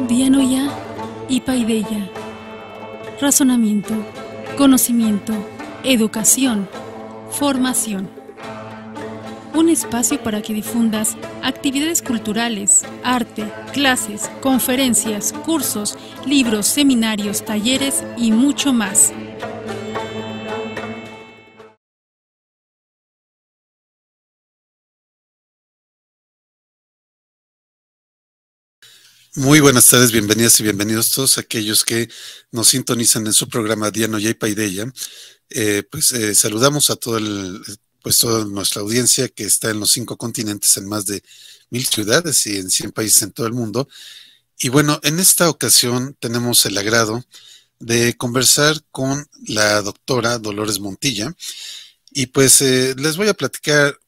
Dianoya y Paideia. Razonamiento, conocimiento, educación, formación. Un espacio para que difundas actividades culturales, arte, clases, conferencias, cursos, libros, seminarios, talleres y mucho más. Muy buenas tardes, bienvenidas y bienvenidos todos aquellos que nos sintonizan en su programa Dianoya y Paideia. Saludamos a toda nuestra audiencia que está en los 5 continentes, en más de 1000 ciudades y en 100 países en todo el mundo. Y bueno, en esta ocasión tenemos el agrado de conversar con la doctora Dolores Montilla y les voy a platicar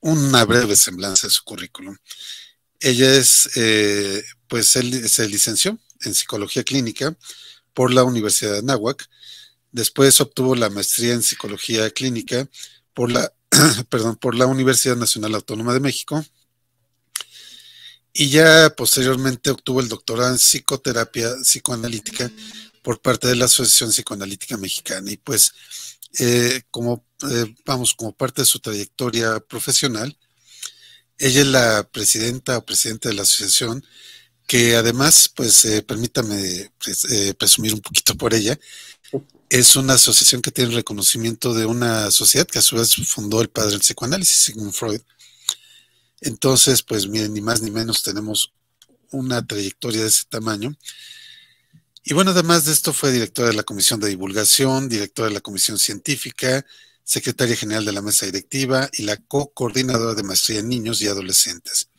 una breve semblanza de su currículum. Ella se licenció en psicología clínica por la Universidad de Anáhuac. Después obtuvo la maestría en psicología clínica por la, por la Universidad Nacional Autónoma de México. Y ya posteriormente obtuvo el doctorado en psicoterapia psicoanalítica por parte de la Asociación Psicoanalítica Mexicana. Y como parte de su trayectoria profesional, ella es la presidenta o presidente de la asociación, que además, permítame presumir un poquito por ella, es una asociación que tiene reconocimiento de una sociedad que a su vez fundó el padre del psicoanálisis, Sigmund Freud. Entonces, pues miren, ni más ni menos tenemos una trayectoria de ese tamaño. Y bueno, además de esto fue directora de la Comisión de Divulgación, directora de la Comisión Científica, secretaria general de la mesa directiva y la co-coordinadora de maestría en niños y adolescentes.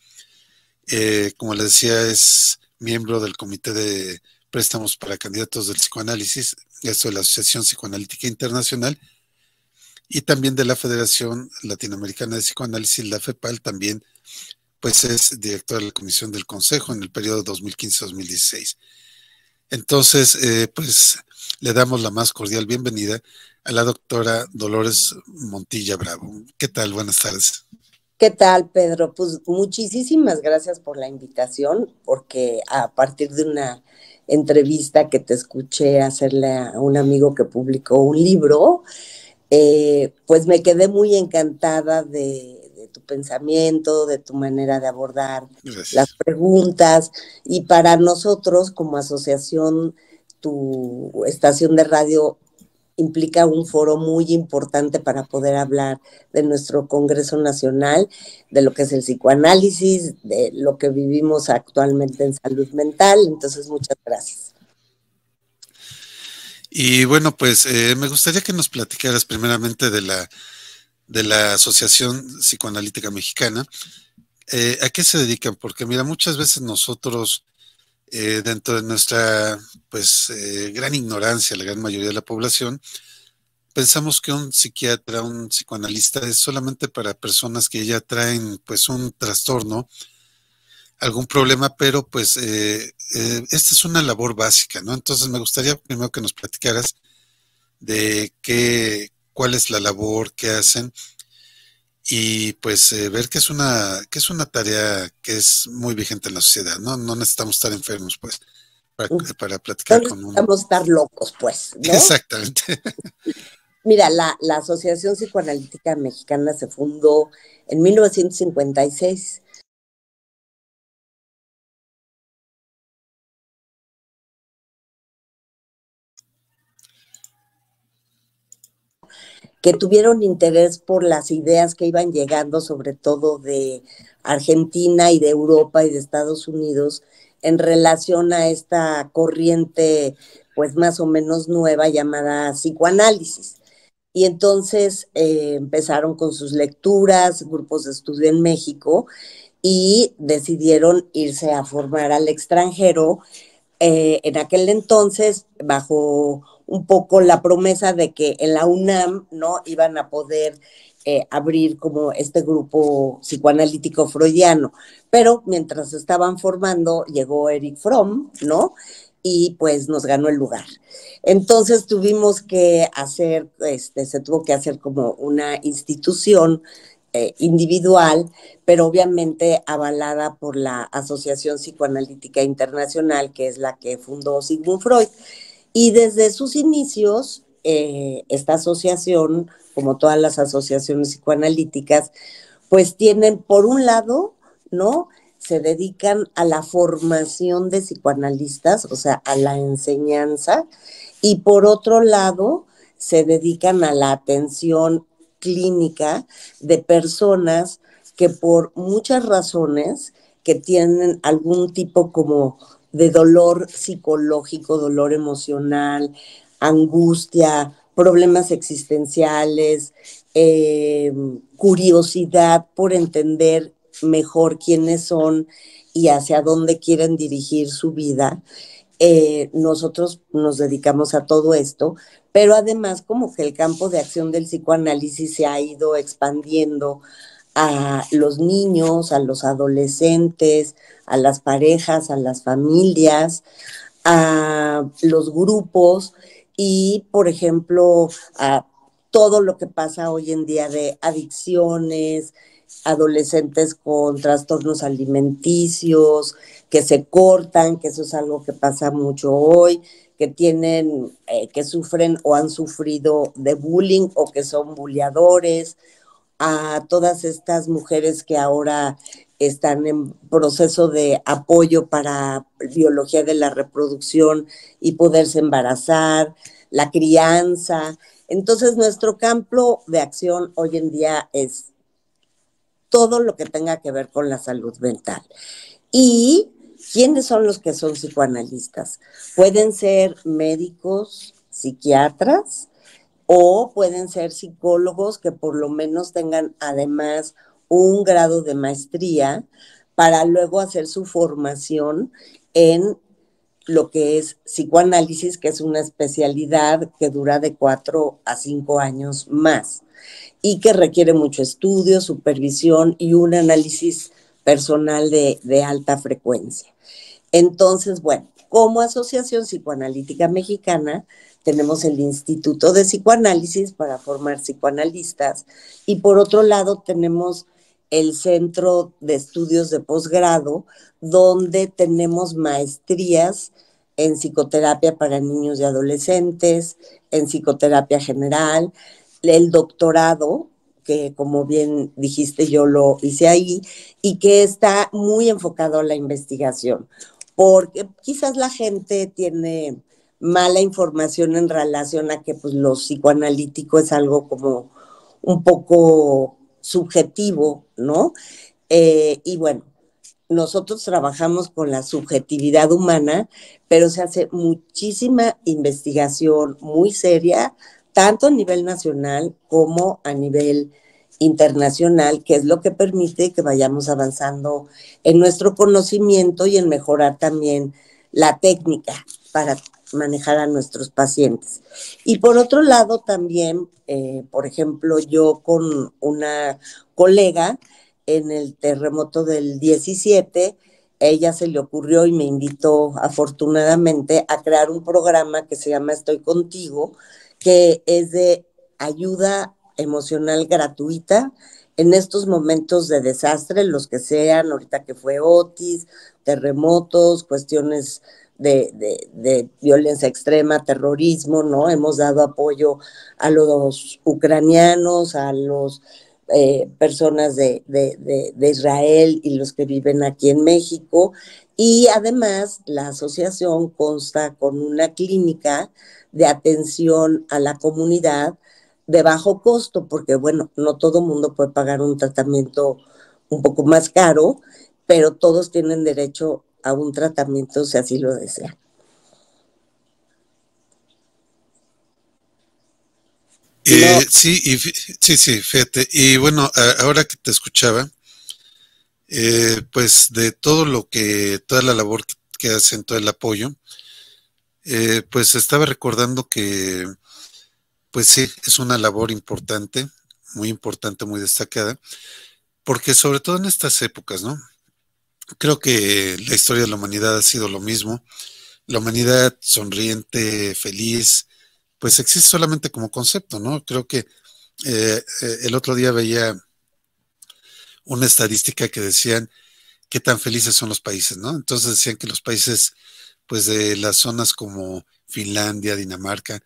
Como les decía, es miembro del Comité de Préstamos para Candidatos del Psicoanálisis, esto de la Asociación Psicoanalítica Internacional, y también de la Federación Latinoamericana de Psicoanálisis, la FEPAL. También pues es directora de la Comisión del Consejo en el periodo 2015-2016. Entonces, le damos la más cordial bienvenida a la doctora Dolores Montilla Bravo. ¿Qué tal? Buenas tardes. ¿Qué tal, Pedro? Pues muchísimas gracias por la invitación, porque a partir de una entrevista que te escuché hacerle a un amigo que publicó un libro, pues me quedé muy encantada de tu pensamiento, de tu manera de abordar las preguntas. Y para nosotros, como asociación, tu estación de radio implica un foro muy importante para poder hablar de nuestro Congreso Nacional, de lo que es el psicoanálisis, de lo que vivimos actualmente en salud mental. Entonces, muchas gracias. Y bueno, me gustaría que nos platicaras primeramente de la Asociación Psicoanalítica Mexicana. ¿A qué se dedican? Porque mira, muchas veces nosotros, dentro de nuestra gran ignorancia, la gran mayoría de la población, pensamos que un psiquiatra, un psicoanalista es solamente para personas que ya traen un trastorno, algún problema, pero esta es una labor básica, ¿no? Entonces me gustaría primero que nos platicaras de cuál es la labor que hacen y ver que es una tarea que es muy vigente en la sociedad, ¿no? No necesitamos estar enfermos, para platicar no con uno. Necesitamos estar locos, ¿no? Exactamente. Mira, la Asociación Psicoanalítica Mexicana se fundó en 1956. Que tuvieron interés por las ideas que iban llegando, sobre todo de Argentina y de Europa y de Estados Unidos, en relación a esta corriente, pues más o menos nueva, llamada psicoanálisis. Y entonces empezaron con sus lecturas, grupos de estudio en México, y decidieron irse a formar al extranjero. En aquel entonces, bajo un poco la promesa de que en la UNAM, ¿no?, iban a poder abrir como este grupo psicoanalítico freudiano. Pero mientras estaban formando, llegó Eric Fromm, ¿no?, y pues nos ganó el lugar. Entonces tuvimos que hacer, se tuvo que hacer como una institución individual, pero obviamente avalada por la Asociación Psicoanalítica Internacional, que es la que fundó Sigmund Freud. Y desde sus inicios, esta asociación, como todas las asociaciones psicoanalíticas, pues tienen, por un lado, ¿no? Se dedican a la formación de psicoanalistas, o sea, a la enseñanza, y por otro lado, se dedican a la atención clínica de personas que por muchas razones que tienen algún tipo como de dolor psicológico, dolor emocional, angustia, problemas existenciales, curiosidad por entender mejor quiénes son y hacia dónde quieren dirigir su vida. Nosotros nos dedicamos a todo esto, pero además como que el campo de acción del psicoanálisis se ha ido expandiendo a los niños, a los adolescentes, a las parejas, a las familias, a los grupos y, por ejemplo, a todo lo que pasa hoy en día de adicciones, adolescentes con trastornos alimenticios, que se cortan, que eso es algo que pasa mucho hoy, que tienen, que sufren o han sufrido de bullying o que son bulleadores, a todas estas mujeres que ahora están en proceso de apoyo para biología de la reproducción y poderse embarazar, la crianza. Entonces, nuestro campo de acción hoy en día es todo lo que tenga que ver con la salud mental. ¿Y quiénes son los que son psicoanalistas? Pueden ser médicos, psiquiatras, o pueden ser psicólogos que por lo menos tengan además un grado de maestría para luego hacer su formación en lo que es psicoanálisis, que es una especialidad que dura de 4 a 5 años más y que requiere mucho estudio, supervisión y un análisis personal de alta frecuencia. Entonces, bueno, como Asociación Psicoanalítica Mexicana, tenemos el Instituto de Psicoanálisis para formar psicoanalistas y por otro lado tenemos el Centro de Estudios de Posgrado, donde tenemos maestrías en psicoterapia para niños y adolescentes, en psicoterapia general, el doctorado, que como bien dijiste yo lo hice ahí, y que está muy enfocado a la investigación, porque quizás la gente tiene mala información en relación a que pues, lo psicoanalítico es algo como un poco subjetivo, ¿no? Y bueno, nosotros trabajamos con la subjetividad humana, pero se hace muchísima investigación muy seria, tanto a nivel nacional como a nivel internacional, que es lo que permite que vayamos avanzando en nuestro conocimiento y en mejorar también la técnica para manejar a nuestros pacientes. Y por otro lado también, por ejemplo, yo con una colega en el terremoto del 17, ella se le ocurrió y me invitó afortunadamente a crear un programa que se llama Estoy Contigo, que es de ayuda emocional gratuita en estos momentos de desastre, los que sean, ahorita que fue Otis, terremotos, cuestiones de violencia extrema, terrorismo, ¿no? Hemos dado apoyo a los ucranianos, a los personas de Israel y los que viven aquí en México. Y además la asociación consta con una clínica de atención a la comunidad de bajo costo, porque bueno, no todo mundo puede pagar un tratamiento un poco más caro, pero todos tienen derecho a un tratamiento si así lo desean. No. Sí, fíjate. Y bueno, ahora que te escuchaba, pues de todo lo que, toda la labor que hacen, todo el apoyo, pues estaba recordando que, pues sí, es una labor importante, muy destacada, porque sobre todo en estas épocas, ¿no? Creo que la historia de la humanidad ha sido lo mismo. La humanidad sonriente, feliz, pues existe solamente como concepto, ¿no? Creo que el otro día veía una estadística que decían qué tan felices son los países, ¿no? Entonces decían que los países, pues de las zonas como Finlandia, Dinamarca,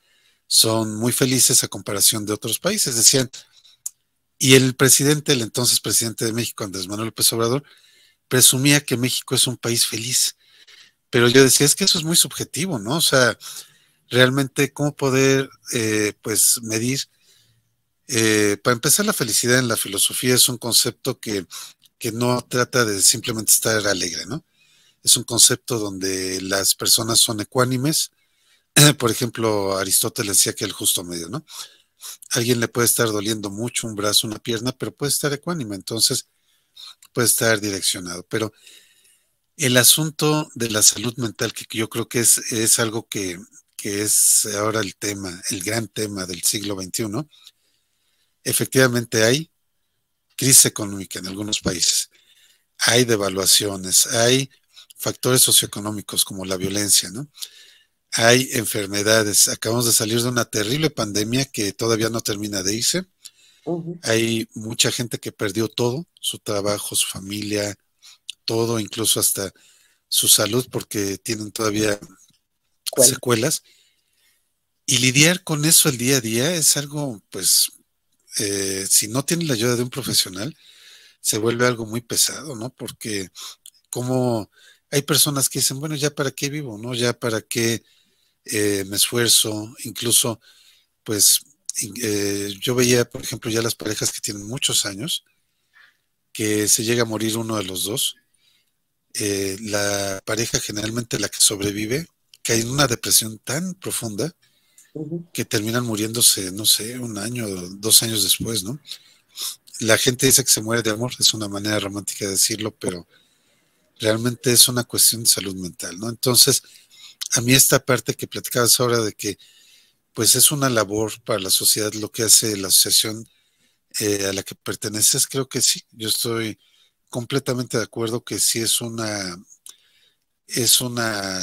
son muy felices a comparación de otros países, decían. Y el presidente, el entonces presidente de México, Andrés Manuel López Obrador, presumía que México es un país feliz. Pero yo decía, es que eso es muy subjetivo, ¿no? O sea, realmente, ¿cómo poder, pues, medir? Para empezar, la felicidad en la filosofía es un concepto que no trata de simplemente estar alegre, ¿no? Es un concepto donde las personas son ecuánimes. Por ejemplo, Aristóteles decía que el justo medio, ¿no? A alguien le puede estar doliendo mucho un brazo, una pierna, pero puede estar ecuánime, entonces puede estar direccionado. Pero el asunto de la salud mental, que yo creo que es algo que es ahora el tema, el gran tema del siglo XXI, efectivamente hay crisis económica en algunos países, hay devaluaciones, hay factores socioeconómicos como la violencia, ¿no? Hay enfermedades, acabamos de salir de una terrible pandemia que todavía no termina de irse, hay mucha gente que perdió todo, su trabajo, su familia, todo, incluso hasta su salud, porque tienen todavía secuelas. Y lidiar con eso el día a día es algo, pues, si no tiene la ayuda de un profesional, se vuelve algo muy pesado, ¿no? Porque como hay personas que dicen, bueno, ya para qué vivo, ¿no? Ya para qué me esfuerzo, incluso, pues, yo veía, por ejemplo, ya las parejas que tienen muchos años, que se llega a morir uno de los dos, la pareja generalmente la que sobrevive cae en una depresión tan profunda que terminan muriéndose, no sé, un año, 2 años después, ¿no? La gente dice que se muere de amor, es una manera romántica de decirlo, pero realmente es una cuestión de salud mental, ¿no? Entonces, a mí esta parte que platicabas ahora de que, pues es una labor para la sociedad lo que hace la asociación a la que perteneces, creo que sí, yo estoy completamente de acuerdo que sí es una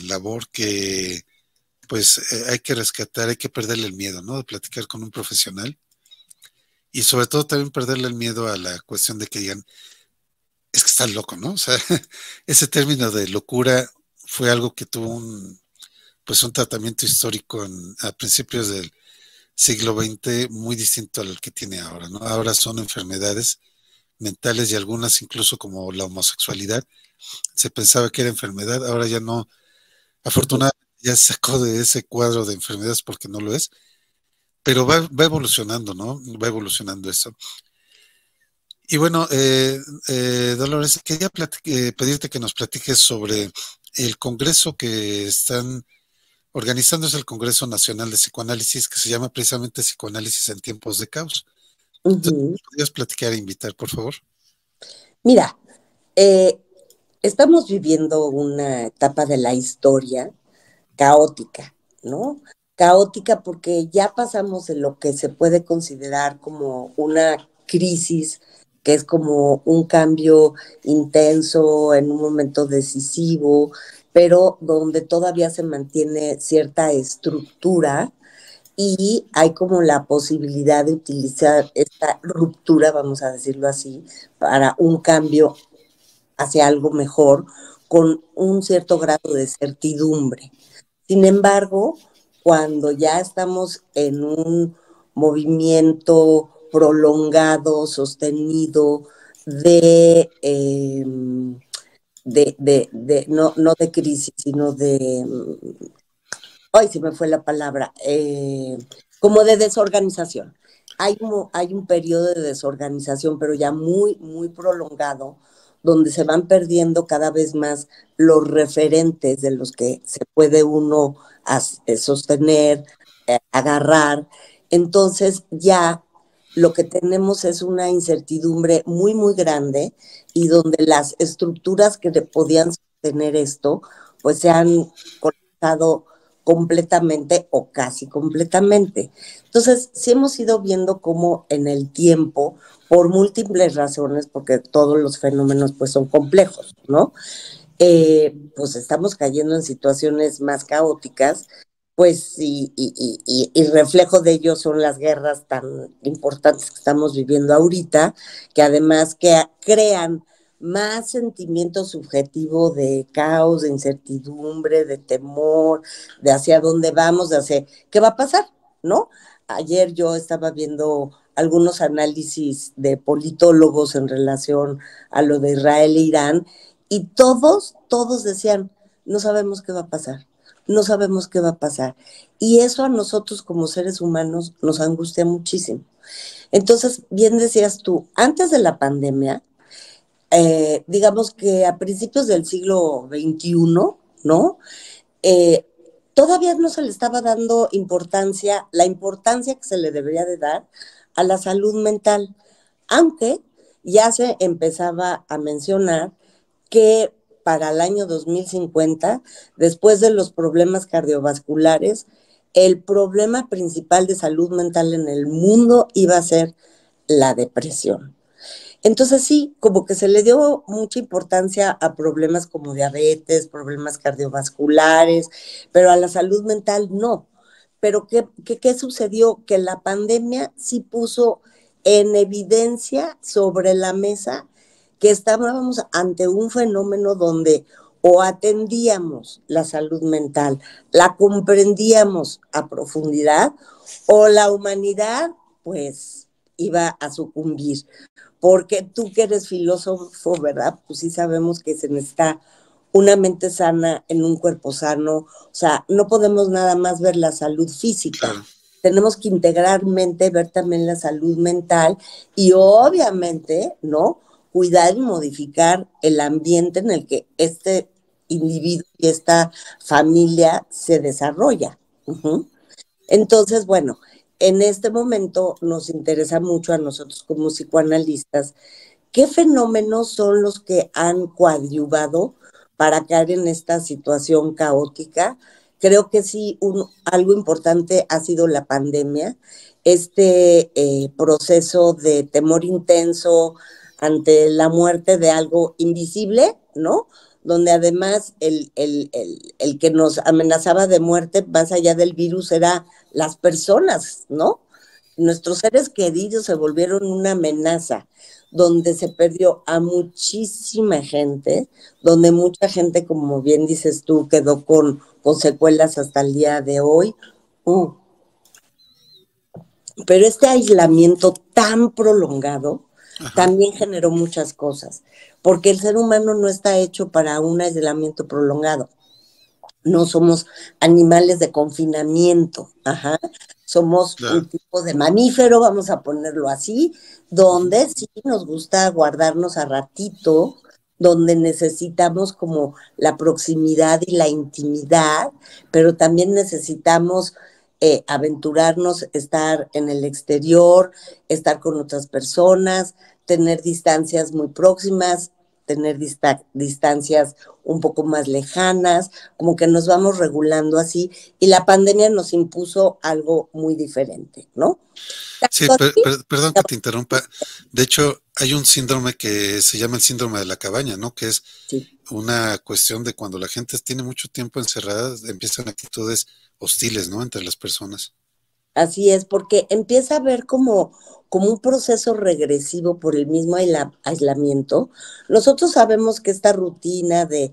labor que pues hay que rescatar, hay que perderle el miedo, ¿no? De platicar con un profesional y sobre todo también perderle el miedo a la cuestión de que digan, es que estás loco, ¿no? O sea, ese término de locura fue algo que tuvo pues un tratamiento histórico a principios del siglo XX muy distinto al que tiene ahora, ¿no? Ahora son enfermedades mentales y algunas incluso como la homosexualidad. Se pensaba que era enfermedad, ahora ya no, afortunadamente ya se sacó de ese cuadro de enfermedades porque no lo es, pero va evolucionando, ¿no? Va evolucionando eso. Y bueno, Dolores, quería pedirte que nos platiques sobre el congreso que están organizando, es el Congreso Nacional de Psicoanálisis, que se llama precisamente Psicoanálisis en tiempos de caos. Entonces, ¿podrías platicar e invitar, por favor? Mira, estamos viviendo una etapa de la historia caótica, ¿no? Caótica porque ya pasamos de lo que se puede considerar como una crisis, que es como un cambio intenso en un momento decisivo, pero donde todavía se mantiene cierta estructura y hay como la posibilidad de utilizar esta ruptura, vamos a decirlo así, para un cambio hacia algo mejor con un cierto grado de certidumbre. Sin embargo, cuando ya estamos en un movimiento prolongado, sostenido no de crisis, sino ay, se me fue la palabra, como de desorganización. Hay un periodo de desorganización, pero ya muy, muy prolongado, donde se van perdiendo cada vez más los referentes de los que se puede uno sostener, agarrar. Entonces ya lo que tenemos es una incertidumbre muy, muy grande y donde las estructuras que podían sostener esto, pues se han colapsado completamente o casi completamente. Entonces, sí hemos ido viendo cómo en el tiempo, por múltiples razones, porque todos los fenómenos pues son complejos, ¿no? Pues estamos cayendo en situaciones más caóticas pues y reflejo de ello son las guerras tan importantes que estamos viviendo ahorita, que además que crean más sentimiento subjetivo de caos, de incertidumbre, de temor, de hacia dónde vamos, de hacia qué va a pasar, ¿no? Ayer yo estaba viendo algunos análisis de politólogos en relación a lo de Israel e Irán, y todos decían, no sabemos qué va a pasar, no sabemos qué va a pasar. Y eso a nosotros como seres humanos nos angustia muchísimo. Entonces, bien decías tú, antes de la pandemia, digamos que a principios del siglo XXI, ¿no? Eh, Todavía no se le estaba dando importancia, la importancia que se le debería de dar a la salud mental, aunque ya se empezaba a mencionar que para el año 2050, después de los problemas cardiovasculares, el problema principal de salud mental en el mundo iba a ser la depresión. Entonces sí, como que se le dio mucha importancia a problemas como diabetes, problemas cardiovasculares, pero a la salud mental no. Pero ¿qué sucedió? Que la pandemia sí puso en evidencia sobre la mesa que estábamos ante un fenómeno donde o atendíamos la salud mental, la comprendíamos a profundidad, o la humanidad pues iba a sucumbir. Porque tú que eres filósofo, ¿verdad? Pues sí sabemos que se necesita una mente sana en un cuerpo sano. O sea, no podemos nada más ver la salud física. Claro. Tenemos que integralmente ver también la salud mental y obviamente, ¿no? Cuidar y modificar el ambiente en el que este individuo y esta familia se desarrolla. Entonces, bueno, en este momento nos interesa mucho a nosotros como psicoanalistas qué fenómenos son los que han coadyuvado para caer en esta situación caótica. Creo que sí, algo importante ha sido la pandemia, este proceso de temor intenso ante la muerte de algo invisible, ¿no? Donde además el que nos amenazaba de muerte, más allá del virus, era las personas, ¿no? Nuestros seres queridos se volvieron una amenaza, donde se perdió a muchísima gente, donde mucha gente, como bien dices tú, quedó con secuelas hasta el día de hoy. Pero este aislamiento tan prolongado Ajá. también generó muchas cosas, porque el ser humano no está hecho para un aislamiento prolongado. No somos animales de confinamiento, ajá. Somos Claro. un tipo de mamífero, vamos a ponerlo así, Ujú. donde sí nos gusta guardarnos a ratito, donde necesitamos como la proximidad y la intimidad, pero también necesitamos aventurarnos, estar en el exterior, estar con otras personas, tener distancias muy próximas, tener distancias un poco más lejanas, como que nos vamos regulando así, y la pandemia nos impuso algo muy diferente, ¿no? Sí, Tanto así, perdón que te interrumpa. De hecho, hay un síndrome que se llama el síndrome de la cabaña, ¿no? Que es sí, una cuestión de cuando la gente tiene mucho tiempo encerrada, empiezan actitudes hostiles, ¿no? Entre las personas. así es, porque empieza a haber como un proceso regresivo por el mismo aislamiento. Nosotros sabemos que esta rutina de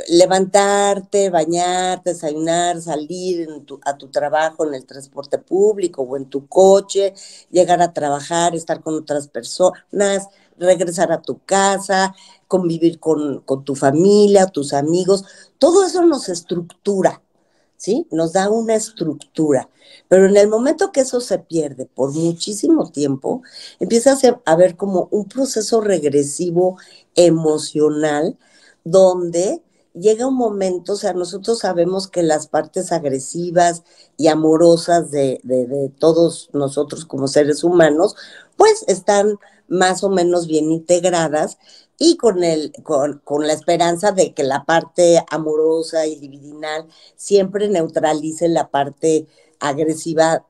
levantarte, bañarte, desayunar, salir a tu trabajo en el transporte público o en tu coche, llegar a trabajar, estar con otras personas, regresar a tu casa, convivir con tu familia, tus amigos, todo eso nos estructura, ¿sí? Nos da una estructura. Pero en el momento que eso se pierde por muchísimo tiempo, empieza a haber como un proceso regresivo emocional donde llega un momento, o sea, nosotros sabemos que las partes agresivas y amorosas de todos nosotros como seres humanos, pues están más o menos bien integradas y con la esperanza de que la parte amorosa y libidinal siempre neutralice la parte agresiva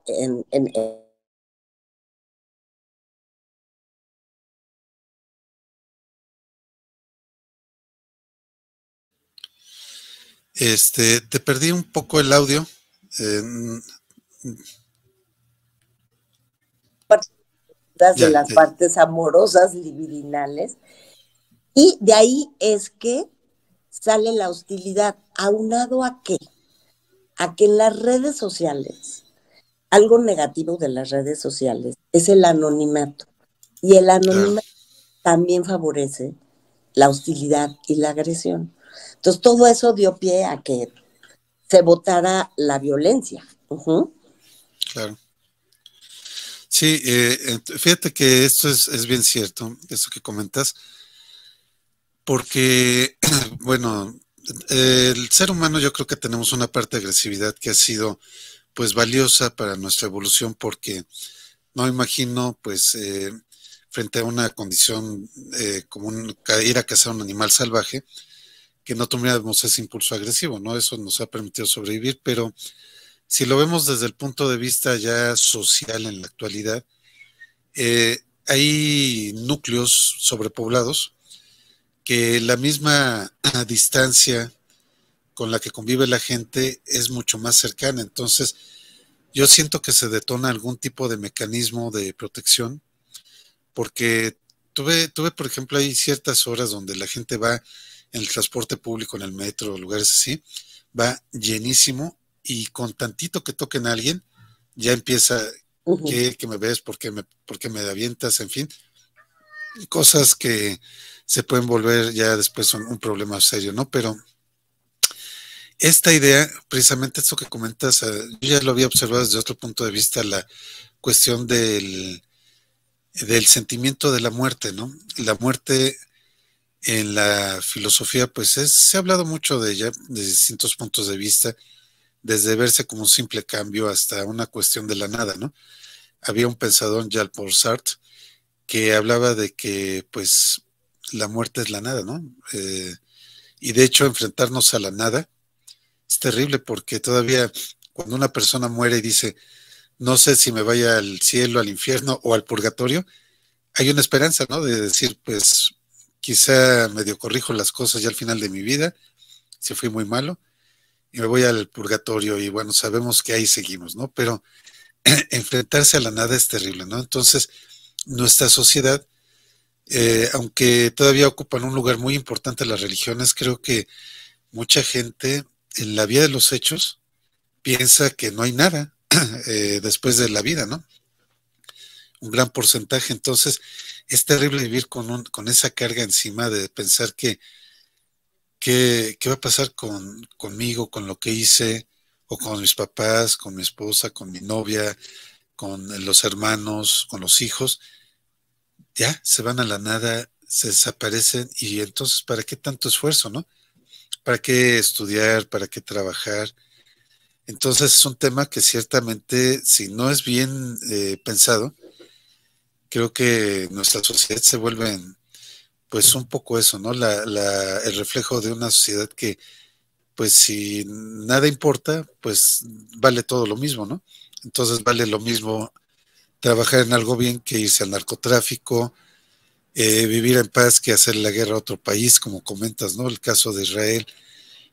Te perdí un poco el audio. de las partes amorosas libidinales, y de ahí es que sale la hostilidad. ¿Aunado a qué? A que en las redes sociales, algo negativo de las redes sociales es el anonimato, y el anonimato también favorece la hostilidad y la agresión. Entonces todo eso dio pie a que se votara la violencia. Claro. Sí, fíjate que esto es bien cierto, eso que comentas, porque, bueno, el ser humano yo creo que tenemos una parte de agresividad que ha sido pues valiosa para nuestra evolución, porque no imagino pues frente a una condición como ir a cazar un animal salvaje, que no tuviéramos ese impulso agresivo, ¿no? Eso nos ha permitido sobrevivir, pero si lo vemos desde el punto de vista ya social en la actualidad, hay núcleos sobrepoblados que la misma distancia con la que convive la gente es mucho más cercana. Entonces, yo siento que se detona algún tipo de mecanismo de protección, porque por ejemplo, hay ciertas horas donde la gente va en el transporte público, en el metro, lugares así, va llenísimo y con tantito que toquen a alguien, ya empieza, que me ves, por qué me avientas, en fin, cosas que se pueden volver ya después un problema serio, ¿no? Pero esta idea, precisamente esto que comentas, yo ya lo había observado desde otro punto de vista, la cuestión del sentimiento de la muerte, ¿no? La muerte en la filosofía, pues se ha hablado mucho de ella desde distintos puntos de vista, desde verse como un simple cambio hasta una cuestión de la nada, ¿no? Había un pensador, Jean-Paul Sartre, que hablaba de que, pues, la muerte es la nada, ¿no? Y de hecho, enfrentarnos a la nada es terrible porque todavía cuando una persona muere y dice, no sé si me vaya al cielo, al infierno o al purgatorio, hay una esperanza, ¿no? De decir, pues, quizá medio corrijo las cosas ya al final de mi vida, si fui muy malo, y me voy al purgatorio y bueno, sabemos que ahí seguimos, ¿no? Pero enfrentarse a la nada es terrible, ¿no? Entonces, nuestra sociedad, aunque todavía ocupan un lugar muy importante las religiones, creo que mucha gente en la vía de los hechos piensa que no hay nada después de la vida, ¿no? Un gran porcentaje. Entonces, es terrible vivir con esa carga encima de pensar qué va a pasar conmigo, con lo que hice, o con mis papás, con mi esposa, con mi novia, con los hermanos, con los hijos. Ya se van a la nada, se desaparecen y entonces, ¿para qué tanto esfuerzo, no? ¿Para qué estudiar? ¿Para qué trabajar? Entonces es un tema que ciertamente, si no es bien pensado, creo que nuestra sociedad se vuelve, pues un poco eso, ¿no? El reflejo de una sociedad que, pues si nada importa, pues vale todo lo mismo, ¿no? Entonces vale lo mismo trabajar en algo bien que irse al narcotráfico, vivir en paz que hacer la guerra a otro país, como comentas, ¿no? El caso de Israel,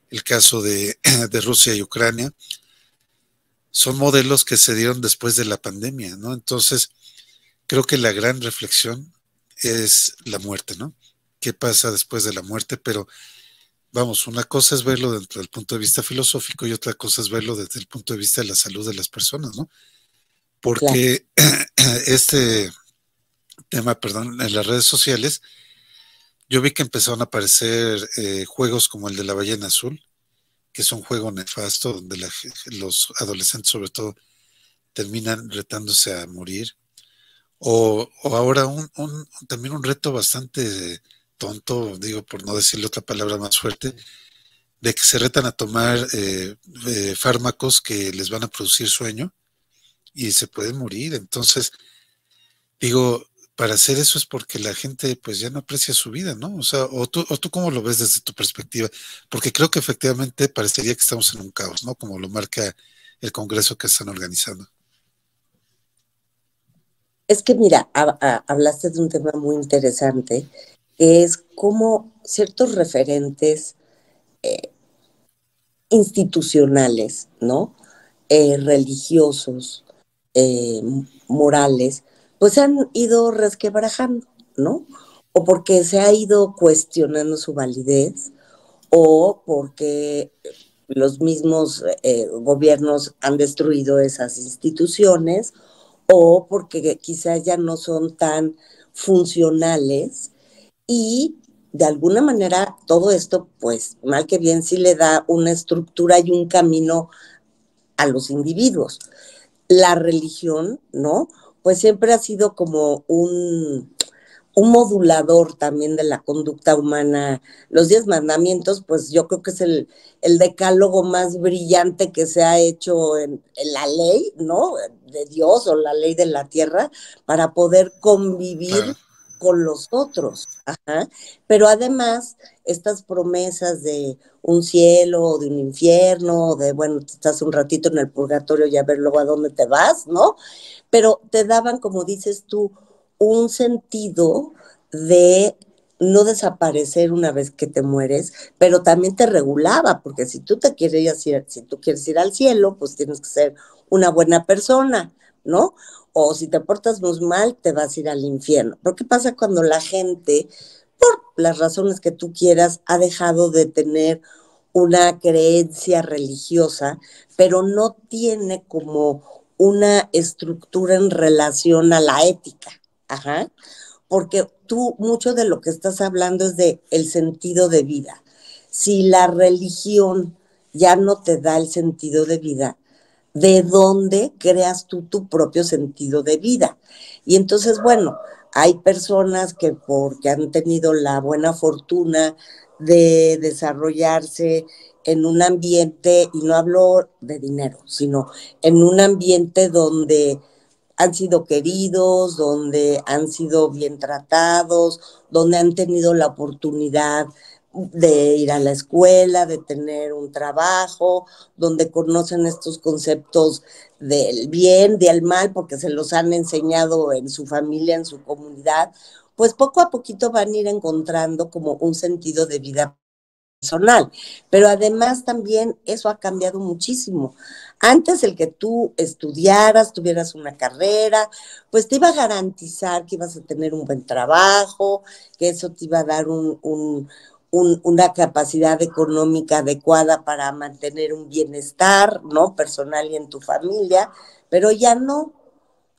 el caso de Rusia y Ucrania, son modelos que se dieron después de la pandemia, ¿no? Entonces, creo que la gran reflexión es la muerte, ¿no? ¿Qué pasa después de la muerte? Pero vamos, una cosa es verlo desde el punto de vista filosófico y otra cosa es verlo desde el punto de vista de la salud de las personas, ¿no? Porque este tema, perdón, en las redes sociales, yo vi que empezaron a aparecer juegos como el de la ballena azul, que es un juego nefasto donde los adolescentes sobre todo terminan retándose a morir. O ahora también un reto bastante tonto, digo por no decirle otra palabra más fuerte, de que se retan a tomar fármacos que les van a producir sueño y se pueden morir. Entonces, digo, para hacer eso es porque la gente pues ya no aprecia su vida, ¿no? O sea, o tú cómo lo ves desde tu perspectiva, porque creo que efectivamente parecería que estamos en un caos, ¿no? Como lo marca el congreso que están organizando. Es que mira, hablaste de un tema muy interesante, que es cómo ciertos referentes institucionales, ¿no? religiosos, morales, pues se han ido resquebrajando, ¿no? O porque se ha ido cuestionando su validez, o porque los mismos gobiernos han destruido esas instituciones, o porque quizás ya no son tan funcionales y de alguna manera todo esto, pues mal que bien, sí le da una estructura y un camino a los individuos. La religión, ¿no? Pues siempre ha sido como un modulador también de la conducta humana. Los 10 mandamientos, pues yo creo que es el decálogo más brillante que se ha hecho en la ley, ¿no? De Dios o la ley de la tierra, para poder convivir con los otros. Ajá. Pero además, estas promesas de un cielo o de un infierno, de, bueno, estás un ratito en el purgatorio y a ver luego a dónde te vas, ¿no? Pero te daban, como dices tú, un sentido de no desaparecer una vez que te mueres, pero también te regulaba, porque si tú te quieres ir, si tú quieres ir al cielo, pues tienes que ser una buena persona, ¿no? O si te portas muy mal, te vas a ir al infierno. Pero ¿qué pasa cuando la gente, por las razones que tú quieras, ha dejado de tener una creencia religiosa, pero no tiene como una estructura en relación a la ética? Ajá. Porque tú, mucho de lo que estás hablando es de el sentido de vida. Si la religión ya no te da el sentido de vida, ¿de dónde creas tú tu propio sentido de vida? Y entonces, bueno, hay personas que porque han tenido la buena fortuna de desarrollarse en un ambiente, y no hablo de dinero, sino en un ambiente donde han sido queridos, donde han sido bien tratados, donde han tenido la oportunidad de ir a la escuela, de tener un trabajo, donde conocen estos conceptos del bien, del mal, porque se los han enseñado en su familia, en su comunidad, pues poco a poquito van a ir encontrando como un sentido de vida personal. Pero además también eso ha cambiado muchísimo. Antes el que tú estudiaras, tuvieras una carrera, pues te iba a garantizar que ibas a tener un buen trabajo, que eso te iba a dar una capacidad económica adecuada para mantener un bienestar, ¿no? Personal y en tu familia, pero ya no,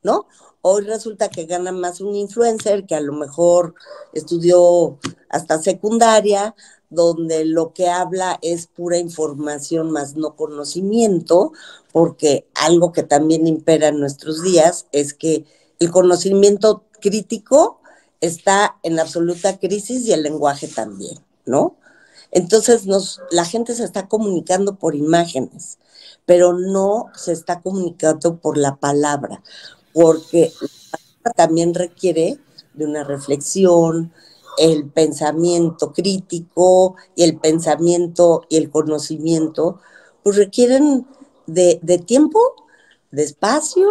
¿no? Hoy resulta que gana más un influencer que a lo mejor estudió hasta secundaria, donde lo que habla es pura información más no conocimiento, porque algo que también impera en nuestros días es que el conocimiento crítico está en absoluta crisis y el lenguaje también, ¿no? Entonces la gente se está comunicando por imágenes, pero no se está comunicando por la palabra, porque también requiere de una reflexión, el pensamiento crítico y el pensamiento y el conocimiento, pues requieren de tiempo, de espacio,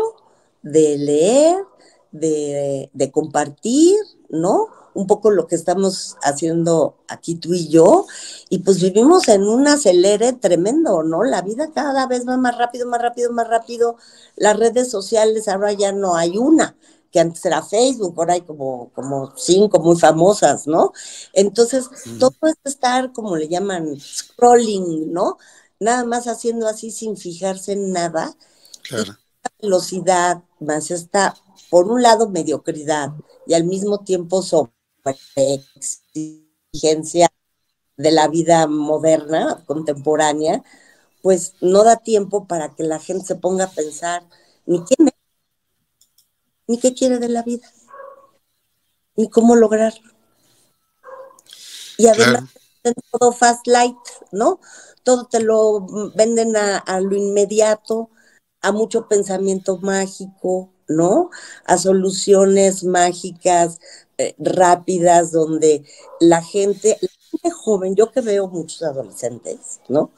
de leer, de compartir, ¿no? Un poco lo que estamos haciendo aquí tú y yo, y pues vivimos en un acelere tremendo, ¿no? La vida cada vez va más rápido, más rápido, más rápido. Las redes sociales ahora ya no hay una, que antes era Facebook, ahora hay como 5 muy famosas, ¿no? Entonces, todo es estar, como le llaman, scrolling, ¿no? Nada más haciendo así sin fijarse en nada. Claro. Y velocidad, más esta, por un lado, mediocridad, y al mismo tiempo sobreexigencia de la vida moderna, contemporánea, pues no da tiempo para que la gente se ponga a pensar ni quién es, ni qué quiere de la vida, ni cómo lograrlo. Y además Claro. todo fast light, ¿no? Todo te lo venden a lo inmediato, a mucho pensamiento mágico, ¿no? A soluciones mágicas rápidas, donde la gente joven, yo que veo muchos adolescentes, ¿no?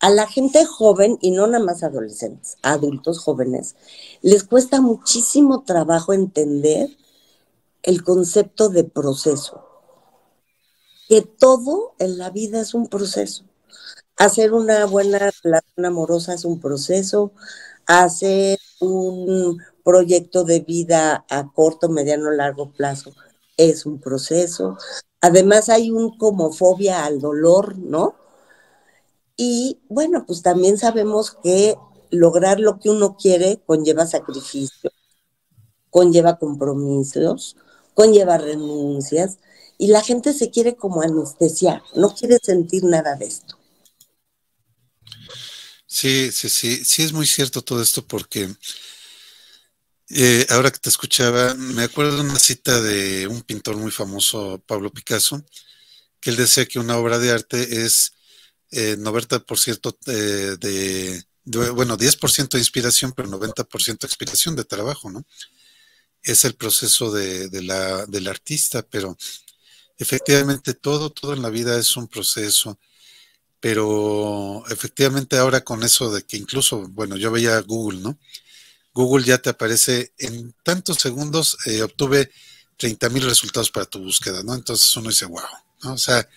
A la gente joven, y no nada más adolescentes, adultos jóvenes, les cuesta muchísimo trabajo entender el concepto de proceso, que todo en la vida es un proceso. Hacer una buena relación amorosa es un proceso, hacer un proyecto de vida a corto, mediano, largo plazo es un proceso. Además hay un como fobia al dolor, ¿no? Y bueno, pues también sabemos que lograr lo que uno quiere conlleva sacrificio, conlleva compromisos, conlleva renuncias, y la gente se quiere como anestesiar, no quiere sentir nada de esto. Sí, sí, sí, sí es muy cierto todo esto porque ahora que te escuchaba, me acuerdo de una cita de un pintor muy famoso, Pablo Picasso, que él decía que una obra de arte es 90% bueno, 10% de inspiración, pero 90% de inspiración de trabajo, ¿no? Es el proceso del artista, pero efectivamente todo en la vida es un proceso, pero efectivamente ahora con eso de que incluso, bueno, yo veía Google, ¿no? Google ya te aparece en tantos segundos, obtuve 30,000 resultados para tu búsqueda, ¿no? Entonces uno dice, wow, ¿no? O sea,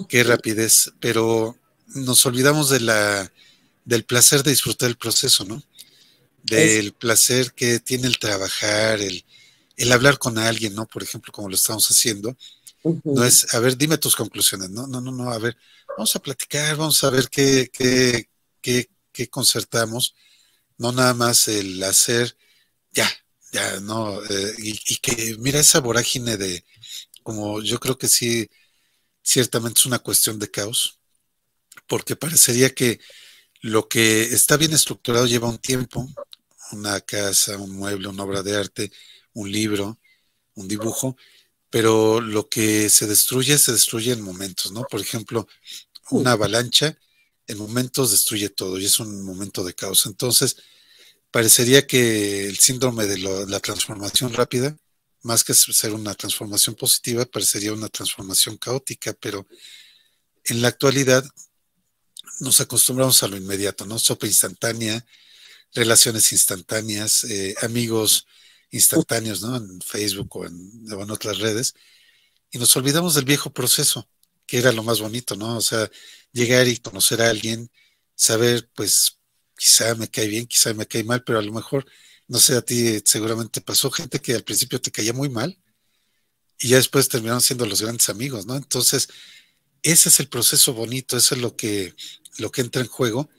qué rapidez, pero nos olvidamos del placer de disfrutar el proceso, ¿no? Es, Del placer que tiene el trabajar, el hablar con alguien, ¿no? Por ejemplo, como lo estamos haciendo, no uh-huh, es, a ver, dime tus conclusiones, no, no, no, no, a ver, vamos a platicar, vamos a ver qué concertamos, no nada más el hacer, ya, ya, no, y que mira esa vorágine de, como yo creo que sí, ciertamente es una cuestión de caos, porque parecería que lo que está bien estructurado lleva un tiempo, una casa, un mueble, una obra de arte, un libro, un dibujo, pero lo que se destruye en momentos, ¿no? Por ejemplo, una avalancha en momentos destruye todo y es un momento de caos. Entonces, parecería que el síndrome de la transformación rápida, más que ser una transformación positiva, parecería una transformación caótica, pero en la actualidad nos acostumbramos a lo inmediato, ¿no? Sopa instantánea, relaciones instantáneas, amigos instantáneos, ¿no? En Facebook o en otras redes, y nos olvidamos del viejo proceso, que era lo más bonito, ¿no? O sea, llegar y conocer a alguien, saber, pues, quizá me cae bien, quizá me cae mal, pero a lo mejor, no sé, a ti seguramente pasó gente que al principio te caía muy mal y ya después terminaron siendo los grandes amigos, ¿no? Entonces, ese es el proceso bonito, eso es lo que entra en juego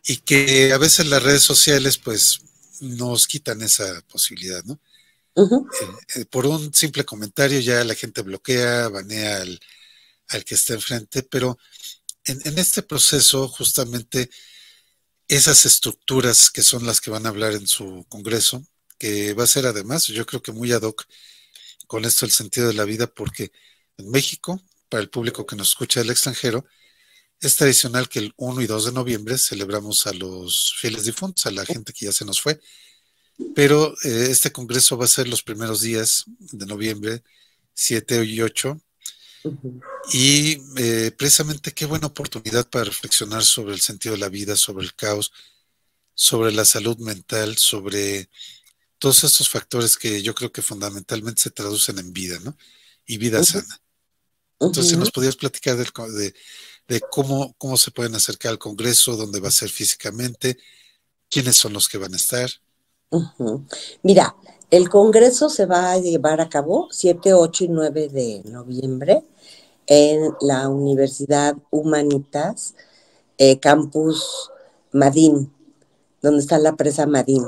y que a veces las redes sociales, pues, nos quitan esa posibilidad, ¿no? uh-huh. Por un simple comentario ya la gente bloquea, banea al que está enfrente, pero en este proceso justamente esas estructuras que son las que van a hablar en su congreso, que va a ser además, yo creo que muy ad hoc con esto el sentido de la vida, porque en México, para el público que nos escucha del extranjero, es tradicional que el 1 y 2 de noviembre celebramos a los fieles difuntos, a la gente que ya se nos fue, pero este congreso va a ser los primeros días de noviembre, 7 y 8, Uh-huh. y precisamente qué buena oportunidad para reflexionar sobre el sentido de la vida, sobre el caos, sobre la salud mental, sobre todos estos factores que yo creo que fundamentalmente se traducen en vida, ¿no? Y vida Uh-huh. sana. Entonces, si Uh-huh. nos podías platicar de cómo se pueden acercar al Congreso, dónde va a ser físicamente, quiénes son los que van a estar. Uh-huh. Mira, el Congreso se va a llevar a cabo 7, 8 y 9 de noviembre en la Universidad Humanitas, Campus Madín, donde está la presa Madín.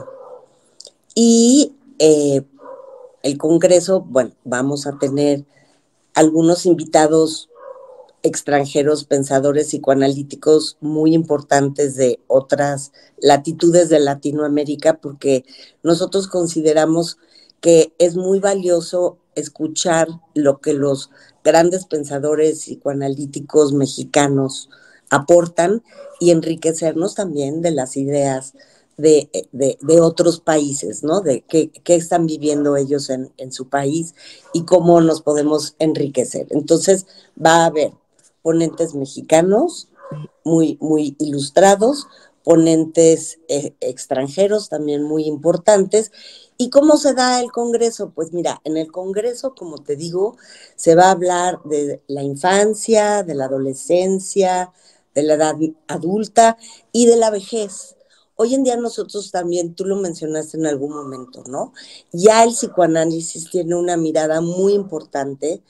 Y el Congreso, bueno, vamos a tener algunos invitados extranjeros, pensadores psicoanalíticos muy importantes de otras latitudes de Latinoamérica, porque nosotros consideramos que es muy valioso escuchar lo que los grandes pensadores psicoanalíticos mexicanos aportan y enriquecernos también de las ideas de otros países, ¿no? De qué están viviendo ellos en su país y cómo nos podemos enriquecer. Entonces, va a haber ponentes mexicanos muy, muy ilustrados, ponentes extranjeros también muy importantes. ¿Y cómo se da el Congreso? Pues mira, en el Congreso, como te digo, se va a hablar de la infancia, de la adolescencia, de la edad adulta y de la vejez. Hoy en día nosotros también, tú lo mencionaste en algún momento, ¿no? Ya el psicoanálisis tiene una mirada muy importante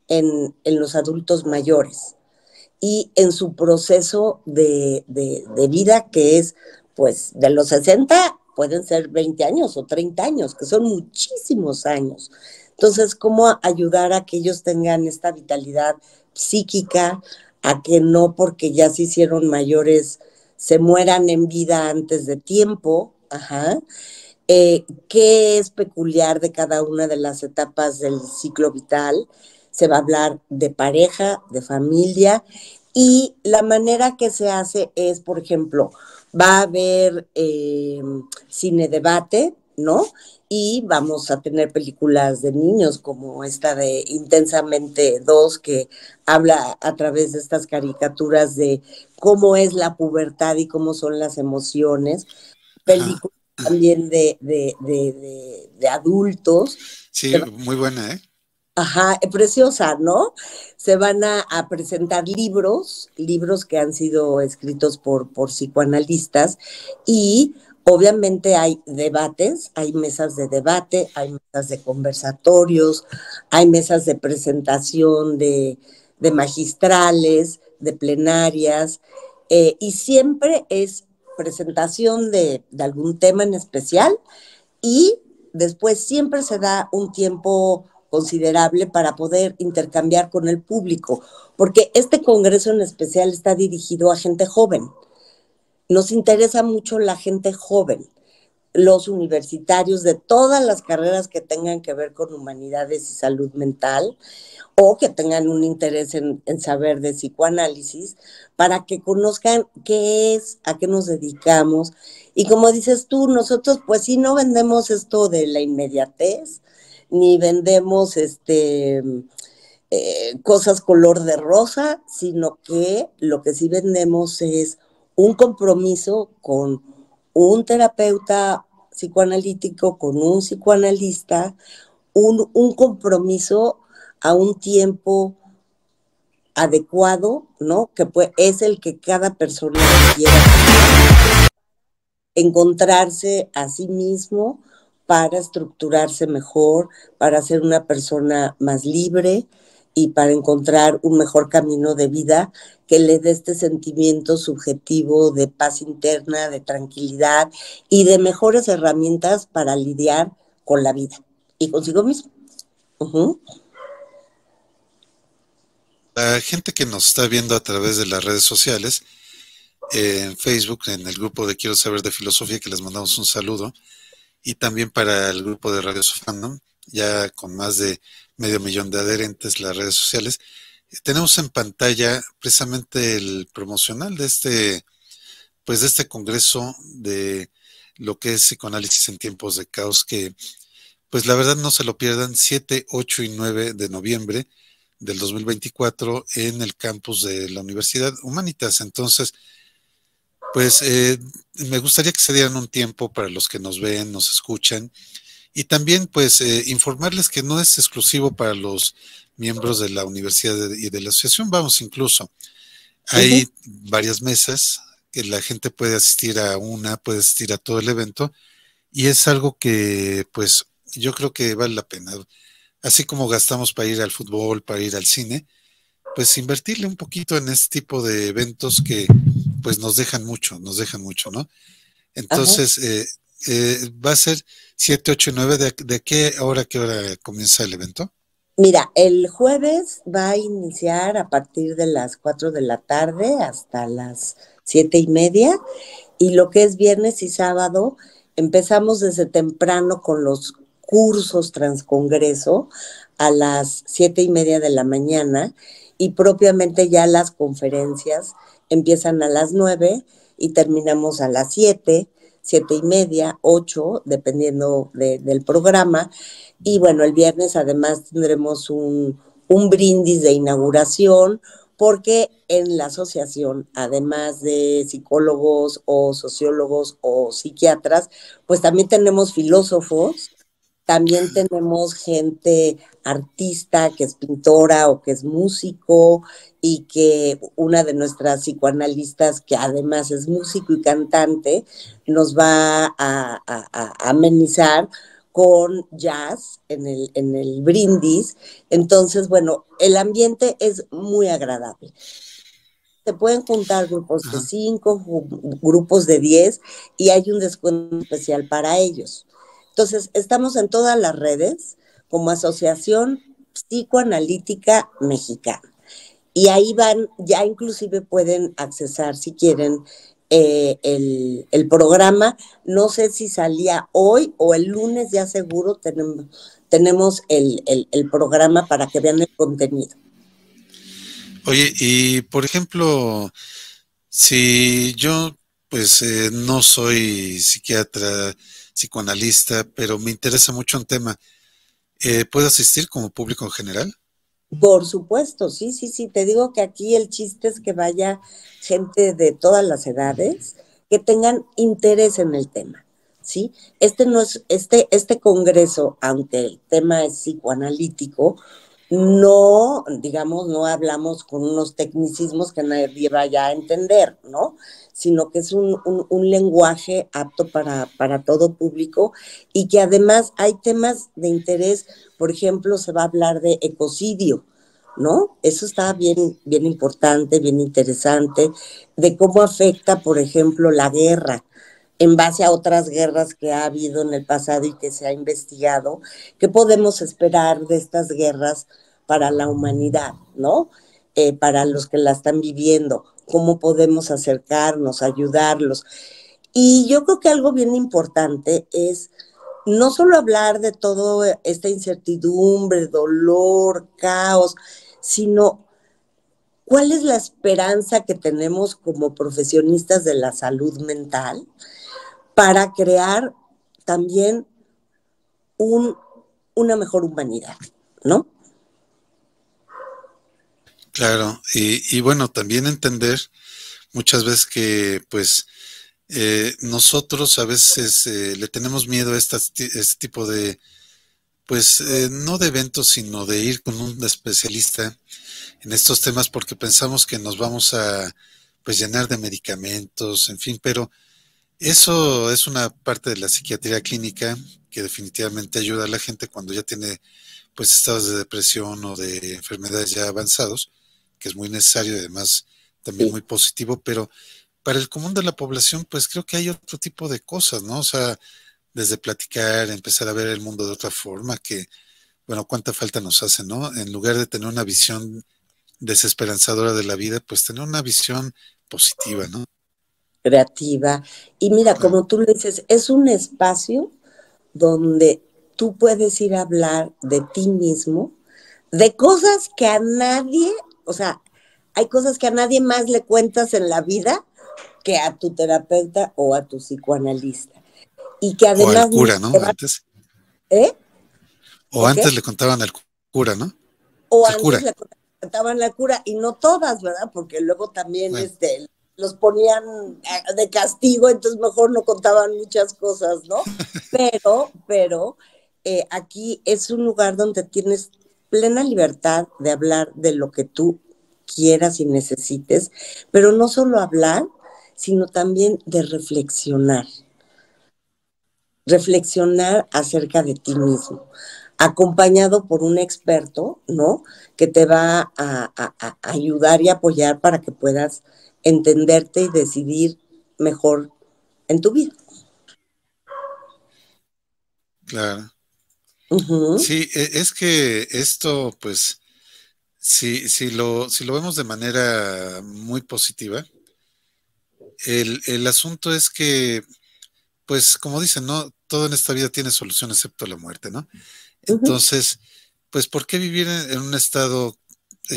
en los adultos mayores y en su proceso de vida que es, pues, de los 60 pueden ser 20 años o 30 años, que son muchísimos años. Entonces, ¿cómo ayudar a que ellos tengan esta vitalidad psíquica, a que no porque ya se hicieron mayores se mueran en vida antes de tiempo? Ajá. ¿Qué es peculiar de cada una de las etapas del ciclo vital? Se va a hablar de pareja, de familia, y la manera que se hace es, por ejemplo, va a haber cine debate, ¿no? Y vamos a tener películas de niños como esta de Intensamente 2, que habla a través de estas caricaturas de cómo es la pubertad y cómo son las emociones. Ajá. Películas también de adultos. Sí, muy buena, ¿eh? Ajá, preciosa, ¿no? Se van a presentar libros que han sido escritos por psicoanalistas y obviamente hay debates, hay mesas de debate, hay mesas de conversatorios, hay mesas de presentación de magistrales, de plenarias, y siempre es presentación de algún tema en especial y después siempre se da un tiempo considerable para poder intercambiar con el público, porque este congreso en especial está dirigido a gente joven. Nos interesa mucho la gente joven, los universitarios de todas las carreras que tengan que ver con humanidades y salud mental o que tengan un interés en saber de psicoanálisis para que conozcan qué es, a qué nos dedicamos. Y como dices tú, nosotros pues sí no vendemos esto de la inmediatez, ni vendemos cosas color de rosa, sino que lo que sí vendemos es un compromiso con un terapeuta psicoanalítico, con un psicoanalista, un compromiso a un tiempo adecuado, ¿no? Que es el que cada persona quiera encontrarse a sí mismo para estructurarse mejor, para ser una persona más libre y para encontrar un mejor camino de vida que le dé este sentimiento subjetivo de paz interna, de tranquilidad y de mejores herramientas para lidiar con la vida y consigo mismo. Uh-huh. La gente que nos está viendo a través de las redes sociales, en Facebook, en el grupo de Quiero Saber de Filosofía, que les mandamos un saludo, y también para el grupo de Radio Fandom, ya con más de 500,000 de adherentes las redes sociales, tenemos en pantalla precisamente el promocional de pues de este congreso de lo que es psicoanálisis en tiempos de caos, que pues la verdad no se lo pierdan, 7, 8 y 9 de noviembre del 2024 en el campus de la Universidad Humanitas. Entonces, pues me gustaría que se dieran un tiempo para los que nos ven, nos escuchan, y también pues informarles que no es exclusivo para los miembros de la universidad y de la asociación, vamos, incluso hay varias mesas que la gente puede asistir a una, puede asistir a todo el evento, y es algo que pues yo creo que vale la pena. Así como gastamos para ir al fútbol, para ir al cine, pues invertirle un poquito en este tipo de eventos que pues nos dejan mucho, ¿no? Ajá. Entonces, va a ser 7, 8 y 9. ¿De qué hora comienza el evento? Mira, el jueves va a iniciar a partir de las 4 de la tarde hasta las 7:30 y lo que es viernes y sábado empezamos desde temprano con los cursos Transcongreso a las 7:30 de la mañana y propiamente ya las conferencias empiezan a las 9 y terminamos a las 7, 7:30, 8, dependiendo del programa. Y bueno, el viernes además tendremos un brindis de inauguración porque en la asociación, además de psicólogos o sociólogos o psiquiatras, pues también tenemos filósofos, También tenemos gente artista que es pintora o que es músico y que una de nuestras psicoanalistas, que además es músico y cantante, nos va a amenizar con jazz en el brindis. Entonces, bueno, el ambiente es muy agradable. Se pueden juntar grupos de Ajá. 5, grupos de 10 y hay un descuento especial para ellos. Entonces, estamos en todas las redes como Asociación Psicoanalítica Mexicana. Y ahí van, ya inclusive pueden accesar si quieren el programa. No sé si salía hoy o el lunes, ya seguro tenemos el programa para que vean el contenido. Oye, y por ejemplo, si yo pues no soy psiquiatra, psicoanalista, pero me interesa mucho un tema, ¿puedo asistir como público en general? Por supuesto, sí, sí, sí. Te digo que aquí el chiste es que vaya gente de todas las edades que tengan interés en el tema, ¿sí? Este no es, este congreso, aunque el tema es psicoanalítico, no, digamos, no hablamos con unos tecnicismos que nadie vaya a entender, ¿no? Sino que es un lenguaje apto para todo público y que además hay temas de interés. Por ejemplo, se va a hablar de ecocidio, ¿no? Eso está bien, bien importante, bien interesante, de cómo afecta, por ejemplo, la guerra en base a otras guerras que ha habido en el pasado y que se ha investigado. ¿Qué podemos esperar de estas guerras para la humanidad, ¿no? Para los que la están viviendo, cómo podemos acercarnos, ayudarlos. Y yo creo que algo bien importante es no solo hablar de toda esta incertidumbre, dolor, caos, sino cuál es la esperanza que tenemos como profesionistas de la salud mental para crear también un, una mejor humanidad, ¿no? Claro, y bueno, también entender muchas veces que pues nosotros a veces le tenemos miedo a este tipo de, pues no de eventos, sino de ir con un especialista en estos temas porque pensamos que nos vamos a pues llenar de medicamentos, en fin, pero eso es una parte de la psiquiatría clínica que definitivamente ayuda a la gente cuando ya tiene pues estados de depresión o de enfermedades ya avanzados, que es muy necesario y además también Sí. muy positivo, pero para el común de la población, pues creo que hay otro tipo de cosas, ¿no? O sea, desde platicar, empezar a ver el mundo de otra forma, que, bueno, cuánta falta nos hace, ¿no? En lugar de tener una visión desesperanzadora de la vida, pues tener una visión positiva, ¿no? Creativa. Y mira, Claro. como tú le dices, es un espacio donde tú puedes ir a hablar de ti mismo, de cosas que a nadie, o sea, hay cosas que a nadie más le cuentas en la vida que a tu terapeuta o a tu psicoanalista. Y que O al además cura, ¿no? te va, Antes. ¿eh? O ¿O antes qué? le contaban al cura, ¿no? O Al antes cura. le contaban la cura, y no todas, ¿verdad? Porque luego también Bueno, los ponían de castigo, entonces mejor no contaban muchas cosas, ¿no? Pero aquí es un lugar donde tienes plena libertad de hablar de lo que tú quieras y necesites, pero no solo hablar, sino también de reflexionar acerca de ti mismo, acompañado por un experto, ¿no? Que te va a ayudar y apoyar para que puedas entenderte y decidir mejor en tu vida. claro. Ujú, Sí, es que esto, pues, si lo vemos de manera muy positiva, el asunto es que, pues, como dicen, ¿no? Todo en esta vida tiene solución excepto la muerte, ¿no? ujú, Entonces, pues, ¿por qué vivir en un estado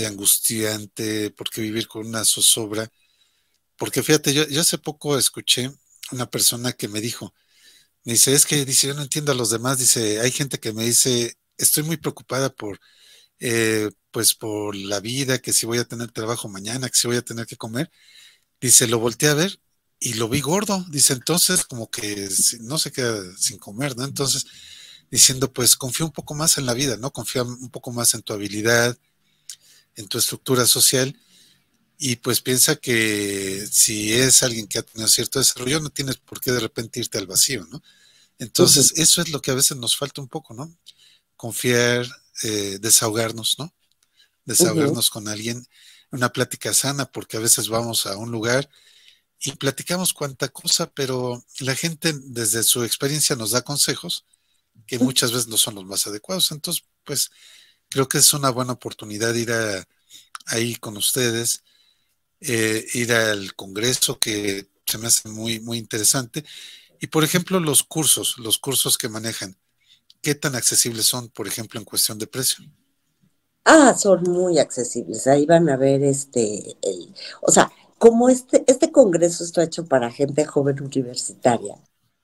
angustiante? ¿Por qué vivir con una zozobra? Porque fíjate, yo hace poco escuché una persona que me dice, es que, dice, yo no entiendo a los demás, dice, hay gente que me dice, estoy muy preocupada pues por la vida, que si voy a tener trabajo mañana, que si voy a tener que comer. Dice, lo volteé a ver y lo vi gordo. Dice, entonces como que no se queda sin comer, ¿no? Entonces, diciendo, pues confía un poco más en la vida, ¿no? Confía un poco más en tu habilidad, en tu estructura social, y pues piensa que si es alguien que ha tenido cierto desarrollo, no tienes por qué de repente irte al vacío, ¿no? Ujú. Entonces, eso es lo que a veces nos falta un poco, ¿no? Confiar, desahogarnos, ¿no? Ujú. Desahogarnos con alguien, una plática sana, porque a veces vamos a un lugar y platicamos cuanta cosa, pero la gente desde su experiencia nos da consejos que muchas veces no son los más adecuados. Entonces, pues creo que es una buena oportunidad ir ahí con ustedes, ir al Congreso, que se me hace muy, muy interesante. Y, por ejemplo, los cursos que manejan, ¿qué tan accesibles son, por ejemplo, en cuestión de precio? Ah, son muy accesibles. Ahí van a ver o sea, como este congreso está hecho para gente joven universitaria,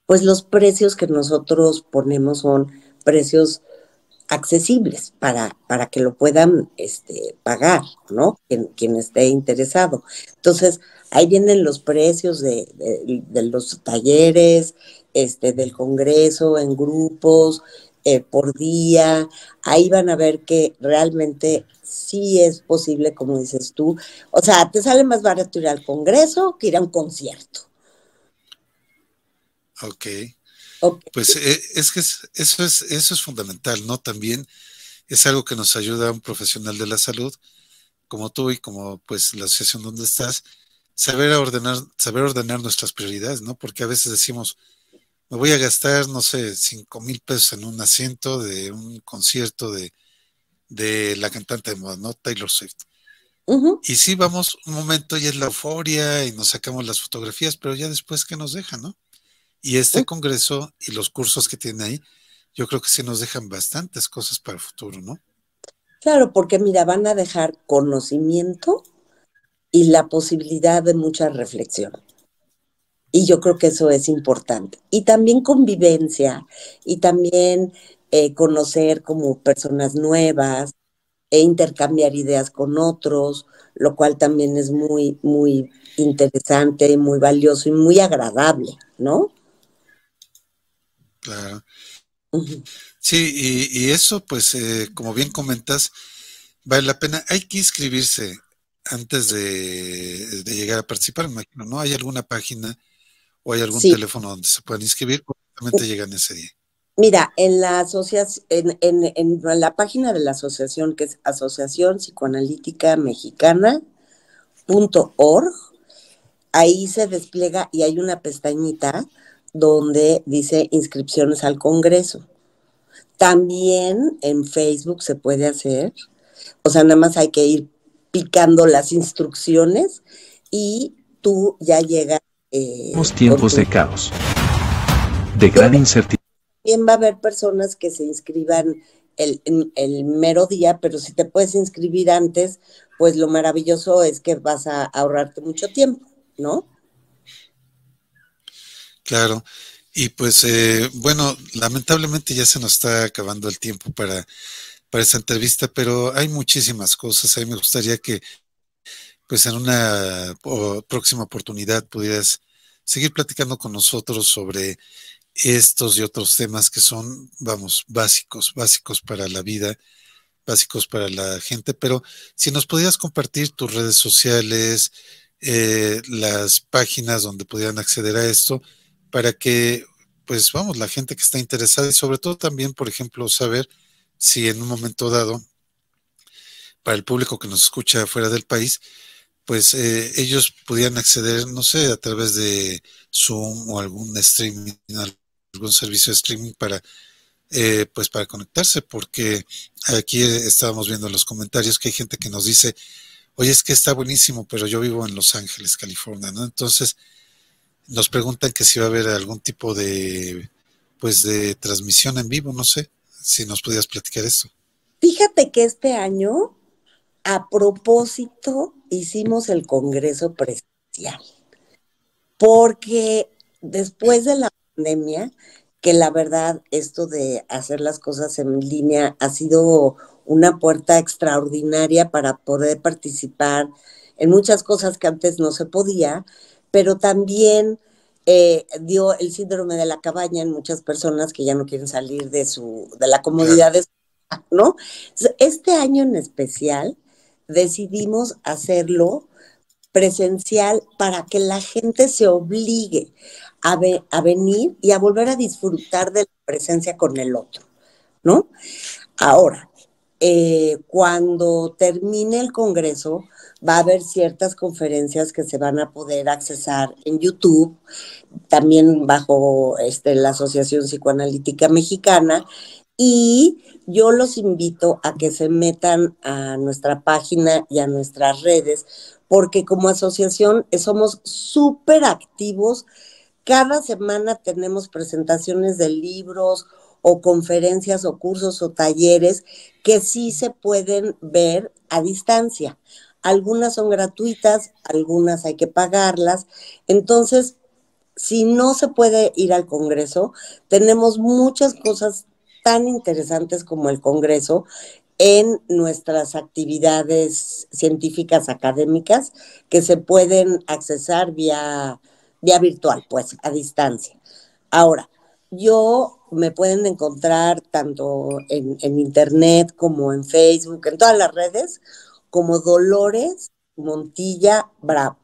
pues los precios que nosotros ponemos son precios accesibles para que lo puedan pagar, ¿no? Quien esté interesado. Entonces, ahí vienen los precios de los talleres, del congreso, en grupos, por día. Ahí van a ver que realmente sí es posible, como dices tú. O sea, te sale más barato ir al congreso que ir a un concierto. Ok, Ok. pues eso es fundamental, ¿no? También es algo que nos ayuda a un profesional de la salud, como tú y como pues la asociación donde estás, saber ordenar nuestras prioridades, ¿no? Porque a veces decimos, me voy a gastar, no sé, 5,000 pesos en un asiento de un concierto de la cantante de moda, ¿no? Taylor Swift. Ujú. Y sí, vamos un momento y es la euforia y nos sacamos las fotografías, pero ya después, ¿qué nos deja, no? Y este congreso y los cursos que tiene ahí, yo creo que sí nos dejan bastantes cosas para el futuro, ¿no? Claro, porque mira, van a dejar conocimiento y la posibilidad de mucha reflexión. Y yo creo que eso es importante. Y también convivencia, y también conocer como personas nuevas e intercambiar ideas con otros, lo cual también es muy, muy interesante, muy valioso y muy agradable, ¿no? Claro. Ujú. Sí, y eso, pues, como bien comentas, vale la pena. Hay que inscribirse antes de llegar a participar, me imagino, ¿no? ¿Hay alguna página o hay algún Sí, teléfono donde se puedan inscribir? O solamente llegan ese día. mira, en la asociación, en la página de la asociación, que es Asociación Psicoanalítica Mexicana.org, ahí se despliega y hay una pestañita donde dice inscripciones al Congreso. También en Facebook se puede hacer, o sea, nada más hay que ir picando las instrucciones y tú ya llegas con Tiempos tu... de caos, de Yo gran incertidumbre. también va a haber personas que se inscriban el mero día, pero si te puedes inscribir antes, pues lo maravilloso es que vas a ahorrarte mucho tiempo, ¿no? Claro. Y pues, bueno, lamentablemente ya se nos está acabando el tiempo para esta entrevista, pero hay muchísimas cosas. A mí me gustaría que, pues, en una próxima oportunidad pudieras seguir platicando con nosotros sobre estos y otros temas que son, vamos, básicos, básicos para la vida, básicos para la gente, pero si nos pudieras compartir tus redes sociales, las páginas donde pudieran acceder a esto, para que, pues vamos, la gente que está interesada y sobre todo también, por ejemplo, saber si en un momento dado, para el público que nos escucha fuera del país, pues ellos pudieran acceder, no sé, a través de Zoom o algún streaming, algún servicio de streaming pues para conectarse, porque aquí estábamos viendo en los comentarios que hay gente que nos dice, oye, es que está buenísimo, pero yo vivo en Los Ángeles, California, ¿no? Entonces nos preguntan que si va a haber algún tipo pues de transmisión en vivo, no sé, si nos pudieras platicar esto. Fíjate que este año, a propósito, hicimos el Congreso presencial, porque después de la pandemia, que la verdad esto de hacer las cosas en línea ha sido una puerta extraordinaria para poder participar en muchas cosas que antes no se podía, pero también dio el síndrome de la cabaña en muchas personas que ya no quieren salir de la comodidad de su casa, ¿no? Este año en especial decidimos hacerlo presencial para que la gente se obligue a venir y a volver a disfrutar de la presencia con el otro, ¿no? Ahora, cuando termine el Congreso, va a haber ciertas conferencias que se van a poder accesar en YouTube, también bajo la Asociación Psicoanalítica Mexicana, y yo los invito a que se metan a nuestra página y a nuestras redes, porque como asociación somos súper activos. Cada semana tenemos presentaciones de libros o conferencias o cursos o talleres que sí se pueden ver a distancia. Algunas son gratuitas, algunas hay que pagarlas. Entonces, si no se puede ir al Congreso, tenemos muchas cosas tan interesantes como el Congreso en nuestras actividades científicas académicas que se pueden accesar vía virtual, pues a distancia. Ahora, yo me pueden encontrar tanto en internet como en Facebook, en todas las redes, como Dolores Montilla Bravo.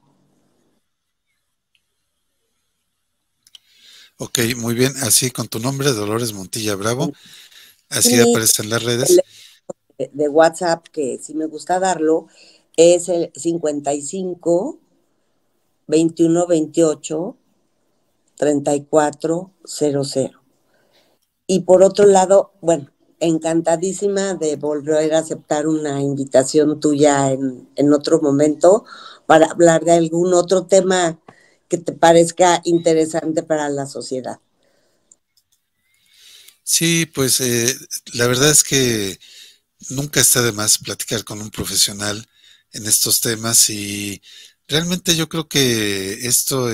Ok, muy bien. Así con tu nombre, Dolores Montilla Bravo. Así Y aparece en las redes. el de WhatsApp, que sí me gusta darlo, es el 55 21 28 3400. Y por otro lado, bueno, encantadísima de volver a aceptar una invitación tuya en otro momento para hablar de algún otro tema que te parezca interesante para la sociedad. Sí, pues la verdad es que nunca está de más platicar con un profesional en estos temas y realmente yo creo que esto,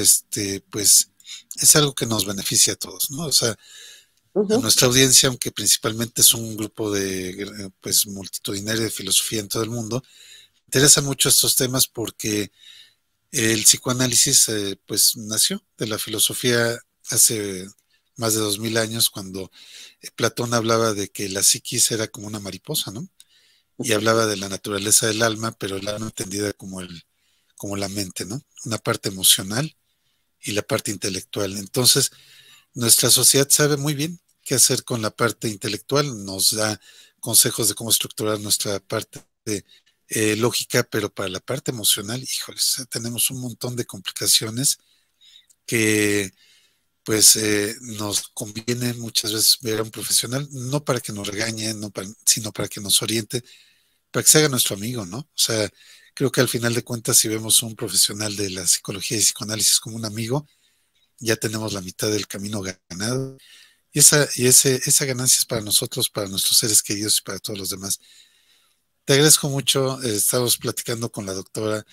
pues, es algo que nos beneficia a todos, ¿no? O sea, a nuestra audiencia, aunque principalmente es un grupo de, pues, multitudinario de filosofía en todo el mundo, interesan mucho estos temas porque el psicoanálisis, pues, nació de la filosofía hace más de 2000 años, cuando Platón hablaba de que la psiquis era como una mariposa, ¿no? Y hablaba de la naturaleza del alma, pero el alma entendida como la mente, ¿no? Una parte emocional y la parte intelectual. Entonces, nuestra sociedad sabe muy bien qué hacer con la parte intelectual, nos da consejos de cómo estructurar nuestra parte lógica, pero para la parte emocional, híjoles, tenemos un montón de complicaciones que pues nos conviene muchas veces ver a un profesional, no para que nos regañe, sino para que nos oriente, para que se haga nuestro amigo, ¿no? O sea, creo que al final de cuentas, si vemos un profesional de la psicología y psicoanálisis como un amigo, ya tenemos la mitad del camino ganado. Esa ganancia es para nosotros, para nuestros seres queridos y para todos los demás. Te agradezco mucho. Estamos platicando con la doctora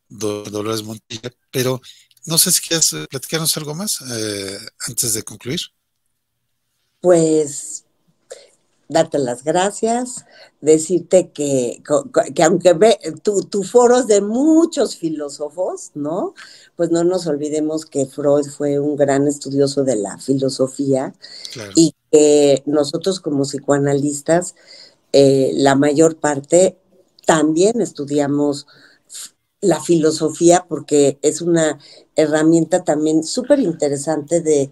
Dolores Montilla, pero no sé si quieres platicarnos algo más antes de concluir. Pues darte las gracias, decirte que aunque tu foro es de muchos filósofos, ¿no? Pues no nos olvidemos que Freud fue un gran estudioso de la filosofía. Claro. Y que nosotros como psicoanalistas, la mayor parte también estudiamos la filosofía porque es una herramienta también súper interesante de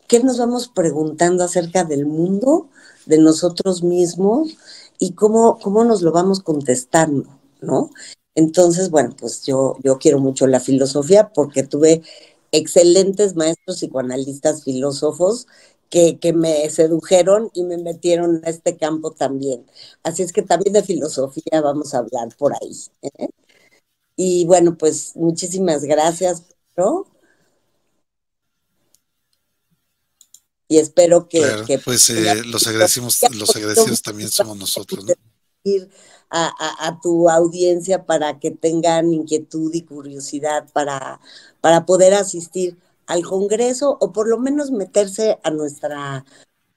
qué nos vamos preguntando acerca del mundo, de nosotros mismos y cómo nos lo vamos contestando, ¿no? Entonces, bueno, pues yo quiero mucho la filosofía porque tuve excelentes maestros psicoanalistas filósofos que me sedujeron y me metieron a este campo también. Así es que también de filosofía vamos a hablar por ahí, ¿eh? Y bueno, pues muchísimas gracias, Pedro, y espero Claro, que pues los agradecidos también somos nosotros, ¿no? ir a tu audiencia para que tengan inquietud y curiosidad para poder asistir al Congreso o por lo menos meterse a nuestra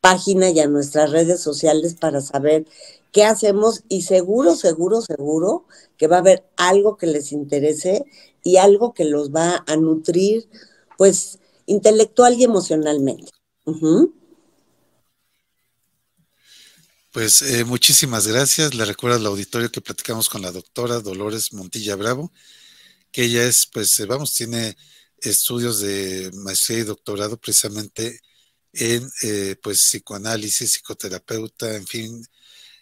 página y a nuestras redes sociales para saber qué hacemos y seguro, seguro, seguro que va a haber algo que les interese y algo que los va a nutrir, pues intelectual y emocionalmente. Ujú. Pues muchísimas gracias. Le recuerdo al auditorio que platicamos con la doctora Dolores Montilla Bravo, que ella es, pues, tiene estudios de maestría y doctorado precisamente en, pues, psicoanálisis, psicoterapeuta, en fin.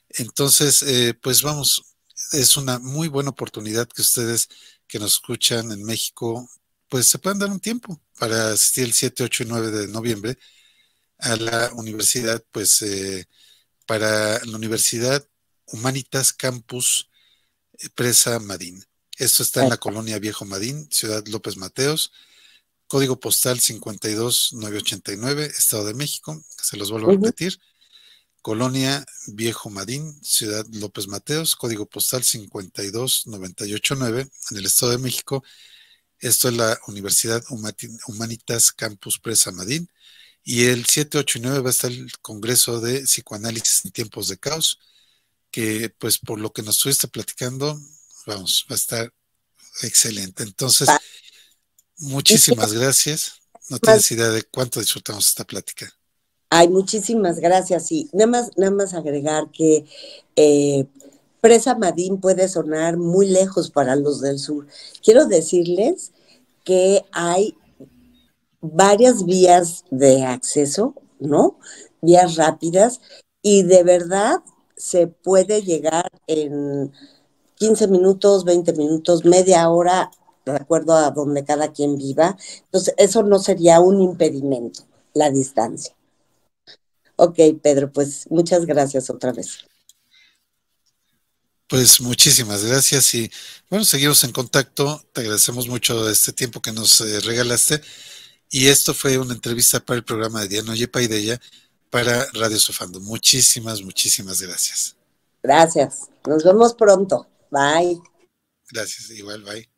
Entonces, pues vamos, es una muy buena oportunidad que ustedes que nos escuchan en México, pues se puedan dar un tiempo para asistir el 7, 8 y 9 de noviembre a la universidad, pues, para la Universidad Humanitas Campus Presa Madín. Esto está en la colonia Viejo Madín, Ciudad López Mateos, código postal 52989, Estado de México. Se los vuelvo a Ujú. repetir. Colonia Viejo Madín, Ciudad López Mateos, código postal 52989, en el Estado de México. Esto es la Universidad Humanitas Campus Presa Madín. Y el 7, 8 y 9 va a estar el Congreso de Psicoanálisis en Tiempos de Caos, que pues por lo que nos estuviste platicando, vamos, va a estar excelente. Entonces, muchísimas gracias. No tienes idea de cuánto disfrutamos esta plática. Ay, muchísimas gracias. Y nada más agregar que eh, Presa Madín puede sonar muy lejos para los del sur. Quiero decirles que hay varias vías de acceso, ¿no? Vías rápidas y de verdad se puede llegar en 15 minutos, 20 minutos, media hora, de acuerdo a donde cada quien viva. Entonces, eso no sería un impedimento, la distancia. Ok, Pedro, pues muchas gracias otra vez. Pues muchísimas gracias y bueno, seguimos en contacto. Te agradecemos mucho este tiempo que nos regalaste. Y esto fue una entrevista para el programa de Diana Yepa y de ella para Radio Sofando. Muchísimas gracias. Gracias. Nos vemos pronto. Bye. Gracias, igual, bye.